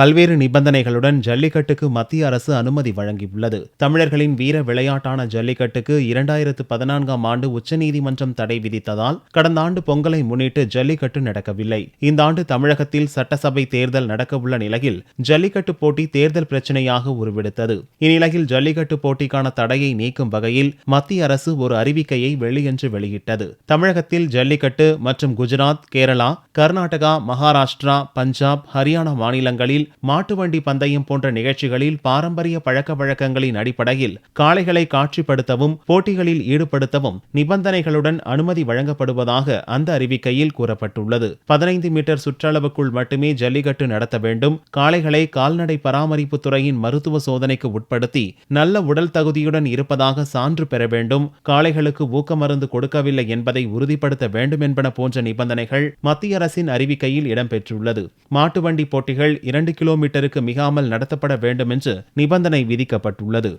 பல்வேறு நிபந்தனைகளுடன் ஜல்லிக்கட்டுக்கு மத்திய அரசு அனுமதி வழங்கியுள்ளது. தமிழர்களின் வீர விளையாட்டான ஜல்லிக்கட்டுக்கு 2014ஆம் ஆண்டு உச்சநீதிமன்றம் தடை விதித்ததால் கடந்த ஆண்டு பொங்கலை முன்னிட்டு ஜல்லிக்கட்டு நடக்கவில்லை. இந்த ஆண்டு தமிழகத்தில் சட்டசபை தேர்தல் நடக்கவுள்ள நிலையில் ஜல்லிக்கட்டு போட்டி தேர்தல் பிரச்சினையாக உருவெடுத்தது. இந்நிலையில் ஜல்லிக்கட்டு போட்டிக்கான தடையை நீக்கும் வகையில் மத்திய அரசு ஒரு அறிவிக்கையை வெள்ளியன்று வெளியிட்டது. தமிழகத்தில் ஜல்லிக்கட்டு மற்றும் குஜராத், கேரளா, கர்நாடகா, மகாராஷ்டிரா, பஞ்சாப், ஹரியானா மாநிலங்களில் மாட்டு வண்டி பந்தயம் போன்ற நிகழ்ச்சிகளில் பாரம்பரிய பழக்க வழக்கங்களின் அடிப்படையில் காளைகளை காட்சிப்படுத்தவும் போட்டிகளில் ஈடுபடுத்தவும் நிபந்தனைகளுடன் அனுமதி வழங்கப்படுவதாக அந்த அறிவிக்கையில் கூறப்பட்டுள்ளது. 15 மீட்டர் சுற்றளவுக்குள் மட்டுமே ஜல்லிக்கட்டு நடத்த வேண்டும். காளைகளை கால்நடை பராமரிப்பு துறையின் மருத்துவ சோதனைக்கு உட்படுத்தி நல்ல உடல் தகுதியுடன் இருப்பதாக சான்று பெற வேண்டும். காளைகளுக்கு ஊக்க மருந்து கொடுக்கவில்லை என்பதை உறுதிப்படுத்த வேண்டும் என்பன போன்ற நிபந்தனைகள் மத்திய அரசின் அறிவிக்கையில் இடம்பெற்றுள்ளது. மாட்டு வண்டி போட்டிகள் 2 கிலோமீட்டருக்கு மிகாமல் நடத்தப்பட வேண்டும் என்று நிபந்தனை விதிக்கப்பட்டுள்ளது.